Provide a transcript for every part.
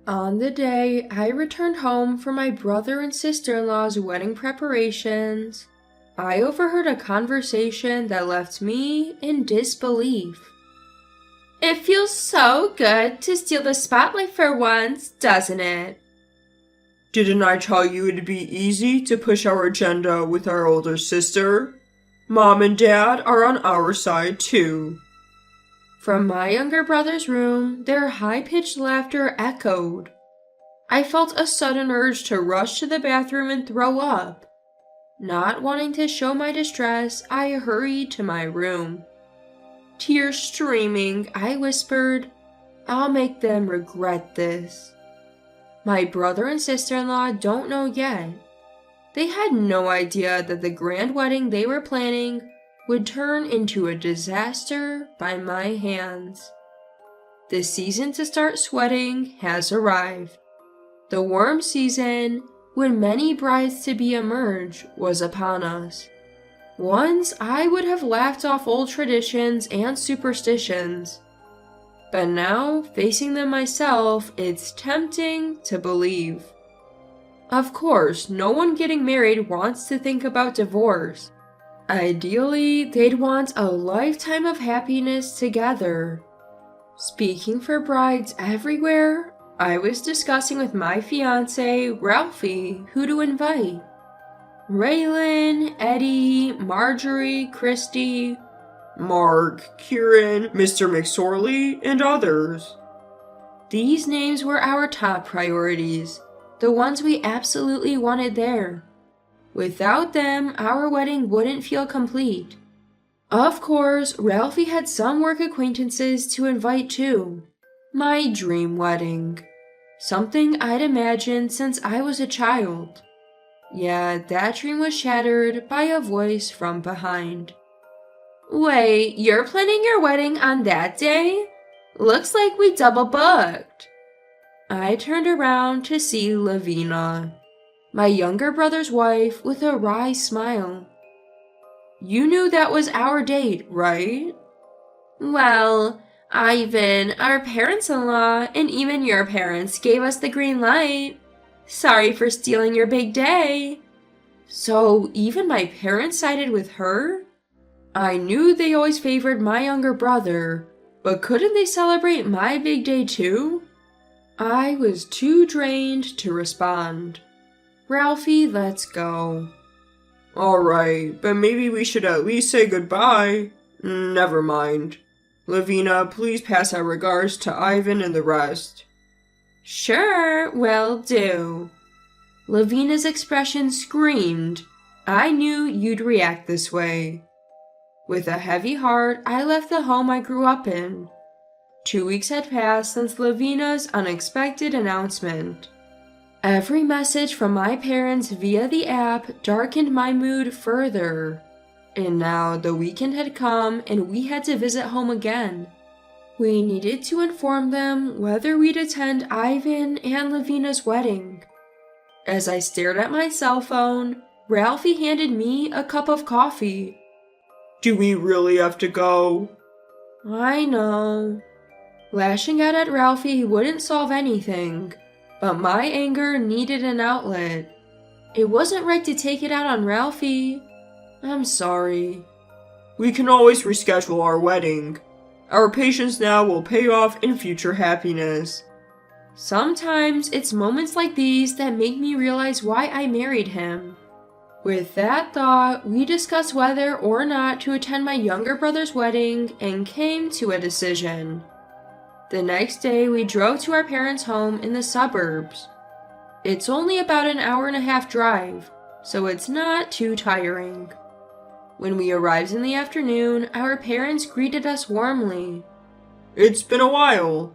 On the day I returned home from my brother and sister-in-law's wedding preparations, I overheard a conversation that left me in disbelief. It feels so good to steal the spotlight for once, doesn't it? Didn't I tell you it'd be easy to push our agenda with our older sister? Mom and Dad are on our side too. From my younger brother's room, their high-pitched laughter echoed. I felt a sudden urge to rush to the bathroom and throw up. Not wanting to show my distress, I hurried to my room. Tears streaming, I whispered, "I'll make them regret this." My brother and sister-in-law don't know yet. They had no idea that the grand wedding they were planning would turn into a disaster by my hands. The season to start sweating has arrived. The warm season, when many brides-to-be emerge, was upon us. Once I would have laughed off old traditions and superstitions, but now, facing them myself, it's tempting to believe. Of course, no one getting married wants to think about divorce. Ideally, they'd want a lifetime of happiness together. Speaking for brides everywhere, I was discussing with my fiance, Ralphie, who to invite. Raylan, Eddie, Marjorie, Christy, Mark, Kieran, Mr. McSorley, and others. These names were our top priorities, the ones we absolutely wanted there. Without them, our wedding wouldn't feel complete. Of course, Ralphie had some work acquaintances to invite too. My dream wedding. Something I'd imagined since I was a child. Yeah, that dream was shattered by a voice from behind. Wait, you're planning your wedding on that day? Looks like we double booked. I turned around to see Lavina, my younger brother's wife, with a wry smile. You knew that was our date, right? Well, Ivan, our parents-in-law, and even your parents gave us the green light. Sorry for stealing your big day. So even my parents sided with her? I knew they always favored my younger brother, but couldn't they celebrate my big day too? I was too drained to respond. Ralphie, let's go. Alright, but maybe we should at least say goodbye. Never mind. Lavina, please pass our regards to Ivan and the rest. Sure, will do. Lavina's expression screamed, I knew you'd react this way. With a heavy heart, I left the home I grew up in. 2 weeks had passed since Lavina's unexpected announcement. Every message from my parents via the app darkened my mood further. And now the weekend had come and we had to visit home again. We needed to inform them whether we'd attend Ivan and Lavina's wedding. As I stared at my cell phone, Ralphie handed me a cup of coffee. Do we really have to go? I know. Lashing out at Ralphie wouldn't solve anything, but my anger needed an outlet. It wasn't right to take it out on Ralphie. I'm sorry. We can always reschedule our wedding. Our patience now will pay off in future happiness. Sometimes it's moments like these that make me realize why I married him. With that thought, we discussed whether or not to attend my younger brother's wedding and came to a decision. The next day, we drove to our parents' home in the suburbs. It's only about an hour-and-a-half drive, so it's not too tiring. When we arrived in the afternoon, our parents greeted us warmly. It's been a while.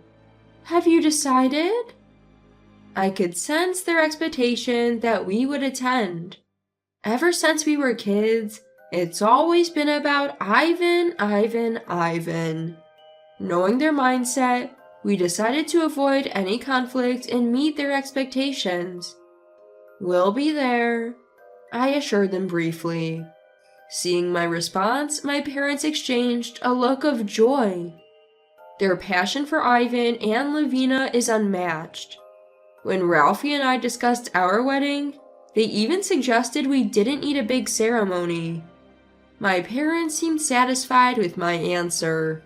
Have you decided? I could sense their expectation that we would attend. Ever since we were kids, it's always been about Ivan, Ivan, Ivan. Knowing their mindset, we decided to avoid any conflict and meet their expectations. We'll be there, I assured them briefly. Seeing my response, my parents exchanged a look of joy. Their passion for Ivan and Lavina is unmatched. When Ralphie and I discussed our wedding, they even suggested we didn't need a big ceremony. My parents seemed satisfied with my answer.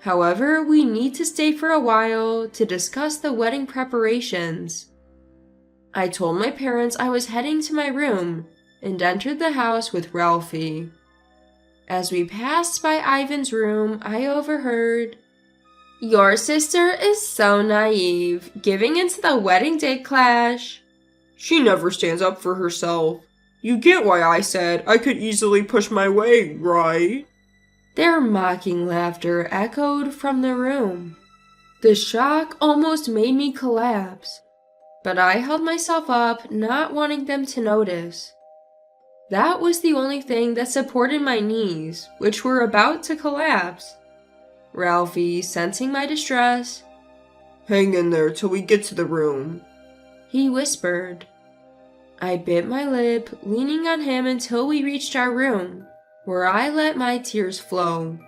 However, we need to stay for a while to discuss the wedding preparations. I told my parents I was heading to my room and entered the house with Ralphie. As we passed by Ivan's room, I overheard, "Your sister is so naive, giving into the wedding day clash." She never stands up for herself. You get why I said I could easily push my way, right? Their mocking laughter echoed from the room. The shock almost made me collapse, but I held myself up, not wanting them to notice. That was the only thing that supported my knees, which were about to collapse. Ralphie, sensing my distress, "Hang in there till we get to the room," he whispered. I bit my lip, leaning on him until we reached our room, where I let my tears flow.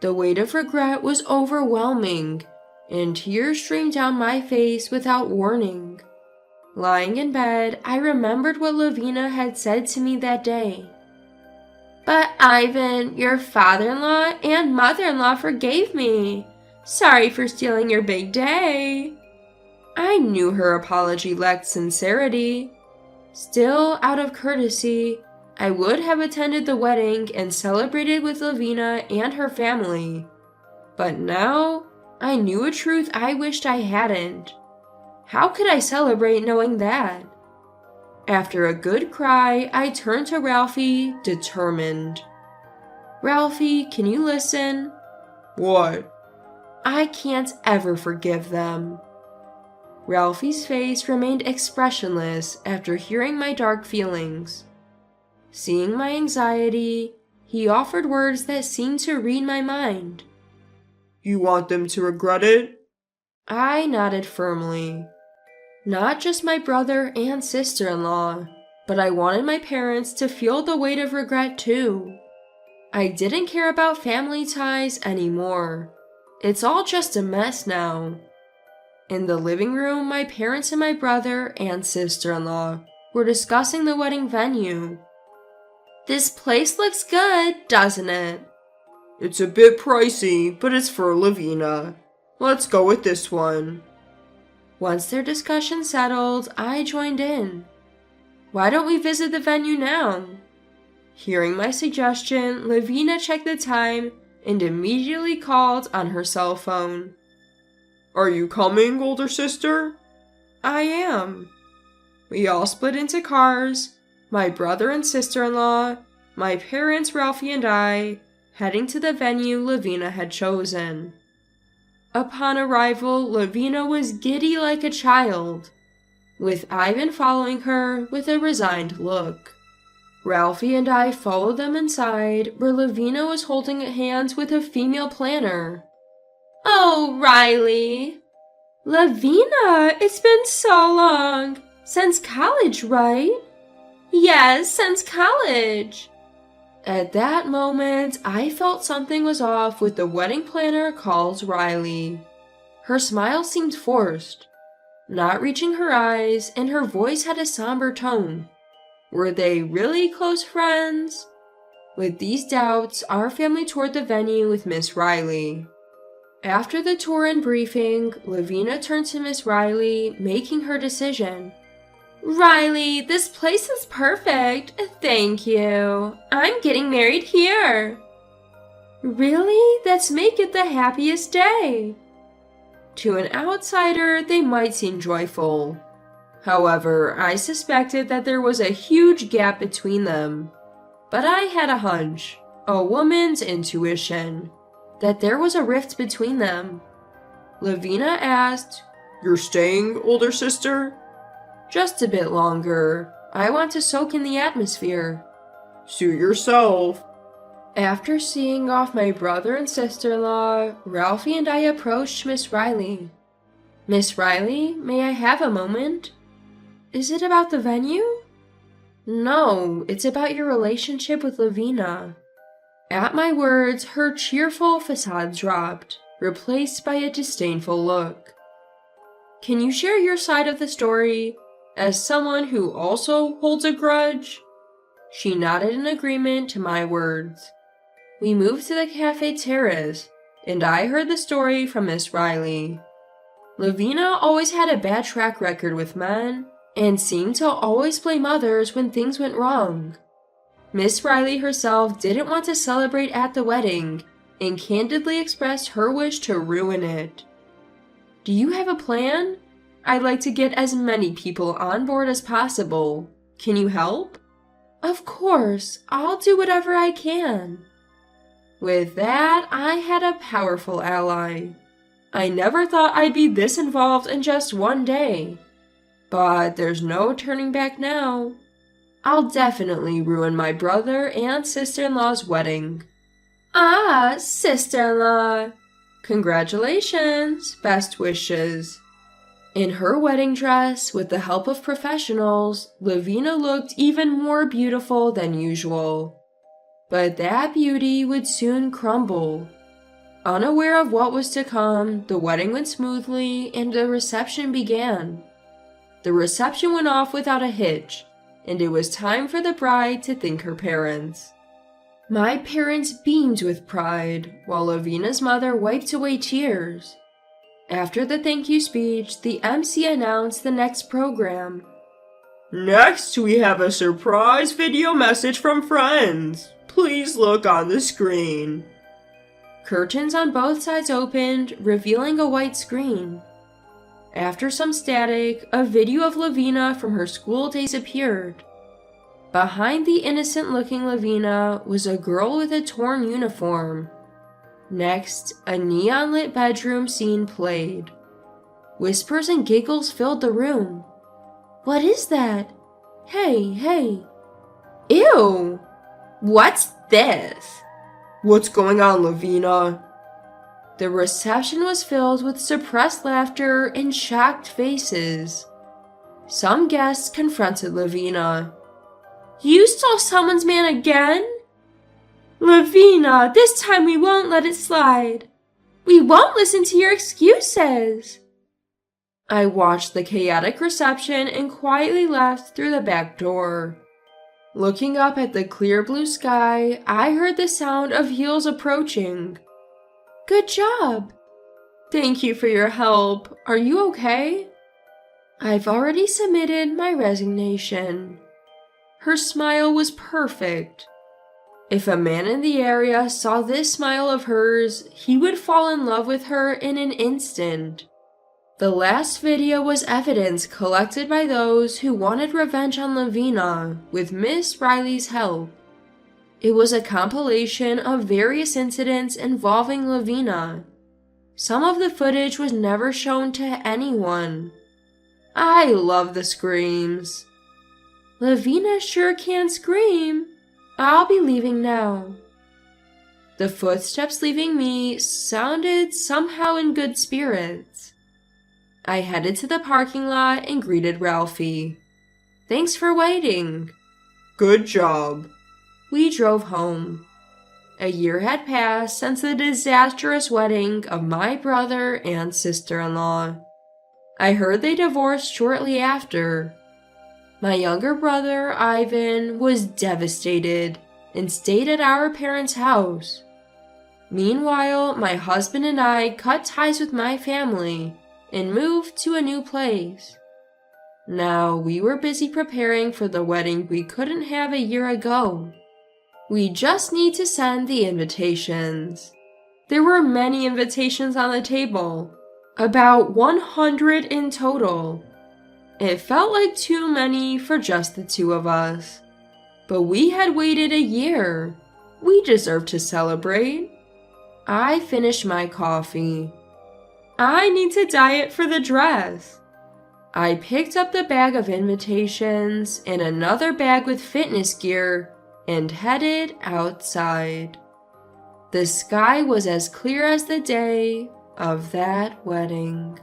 The weight of regret was overwhelming, and tears streamed down my face without warning. Lying in bed, I remembered what Lavina had said to me that day. "But Ivan, your father-in-law and mother-in-law forgave me. Sorry for stealing your big day." I knew her apology lacked sincerity. Still, out of courtesy, I would have attended the wedding and celebrated with Lavina and her family. But now, I knew a truth I wished I hadn't. How could I celebrate knowing that? After a good cry, I turned to Ralphie, determined. "Ralphie, can you listen?" "What?" "I can't ever forgive them." Ralphie's face remained expressionless after hearing my dark feelings. Seeing my anxiety, he offered words that seemed to read my mind. "You want them to regret it?" I nodded firmly. Not just my brother and sister-in-law, but I wanted my parents to feel the weight of regret too. I didn't care about family ties anymore. It's all just a mess now. In the living room, my parents and my brother and sister-in-law were discussing the wedding venue. "This place looks good, doesn't it?" "It's a bit pricey, but it's for Lavina. Let's go with this one." Once their discussion settled, I joined in. "Why don't we visit the venue now?" Hearing my suggestion, Lavina checked the time and immediately called on her cell phone. "Are you coming, older sister?" "I am." We all split into cars, my brother and sister-in-law, my parents, Ralphie, and I, heading to the venue Lavina had chosen. Upon arrival, Lavina was giddy like a child, with Ivan following her with a resigned look. Ralphie and I followed them inside, where Lavina was holding hands with a female planner. "Oh, Riley!" "Lavina, it's been so long. Since college, right?" "Yes, since college." At that moment, I felt something was off with the wedding planner called Riley. Her smile seemed forced, not reaching her eyes, and her voice had a somber tone. Were they really close friends? With these doubts, our family toured the venue with Miss Riley. After the tour and briefing, Lavina turned to Miss Riley, making her decision. "Riley, this place is perfect. Thank you. I'm getting married here." "Really? Let's make it the happiest day." To an outsider, they might seem joyful. However, I suspected that there was a huge gap between them. But I had a hunch, a woman's intuition, that there was a rift between them. Lavina asked, "You're staying, older sister?" "Just a bit longer. I want to soak in the atmosphere." "Suit yourself." After seeing off my brother and sister-in-law, Ralphie and I approached Miss Riley. "Miss Riley, may I have a moment?" "Is it about the venue?" "No, it's about your relationship with Lavina." At my words, her cheerful facade dropped, replaced by a disdainful look. can you share your side of the story, as someone who also holds a grudge?" She nodded in agreement to my words. We moved to the cafe terrace, and I heard the story from Miss Riley. Lavina always had a bad track record with men, and seemed to always blame others when things went wrong. Miss Riley herself didn't want to celebrate at the wedding, and candidly expressed her wish to ruin it. "Do you have a plan? I'd like to get as many people on board as possible. Can you help?" "Of course, I'll do whatever I can." With that, I had a powerful ally. I never thought I'd be this involved in just one day. But there's no turning back now. I'll definitely ruin my brother and sister-in-law's wedding. "Ah, sister-in-law. Congratulations, best wishes." In her wedding dress, with the help of professionals, Lavina looked even more beautiful than usual. But that beauty would soon crumble. Unaware of what was to come, the wedding went smoothly and the reception began. The reception went off without a hitch, and it was time for the bride to thank her parents. My parents beamed with pride, while Lavina's mother wiped away tears. After the thank you speech, the MC announced the next program. "Next, we have a surprise video message from friends. Please look on the screen." Curtains on both sides opened, revealing a white screen. After some static, a video of Lavina from her school days appeared. Behind the innocent-looking Lavina was a girl with a torn uniform. Next, a neon-lit bedroom scene played. Whispers and giggles filled the room. "What is that? Hey. Ew! What's this?" "What's going on, Lavina?" The reception was filled with suppressed laughter and shocked faces. Some guests confronted Lavina. "You stole someone's man again? Lavina, this time we won't let it slide. We won't listen to your excuses." I watched the chaotic reception and quietly left through the back door. Looking up at the clear blue sky, I heard the sound of heels approaching. "Good job." "Thank you for your help. Are you okay?" "I've already submitted my resignation." Her smile was perfect. If a man in the area saw this smile of hers, he would fall in love with her in an instant. The last video was evidence collected by those who wanted revenge on Lavina with Miss Riley's help. It was a compilation of various incidents involving Lavina. Some of the footage was never shown to anyone. I love the screams. "Lavina sure can scream. I'll be leaving now." The footsteps leaving me sounded somehow in good spirits. I headed to the parking lot and greeted Ralphie. "Thanks for waiting." "Good job." We drove home. A year had passed since the disastrous wedding of my brother and sister-in-law. I heard they divorced shortly after. My younger brother, Ivan, was devastated and stayed at our parents' house. Meanwhile, my husband and I cut ties with my family and moved to a new place. Now, we were busy preparing for the wedding we couldn't have a year ago. We just need to send the invitations. There were many invitations on the table, about 100 in total. It felt like too many for just the two of us. But we had waited a year. We deserved to celebrate. I finished my coffee. I need to diet for the dress. I picked up the bag of invitations and another bag with fitness gear and headed outside. The sky was as clear as the day of that wedding.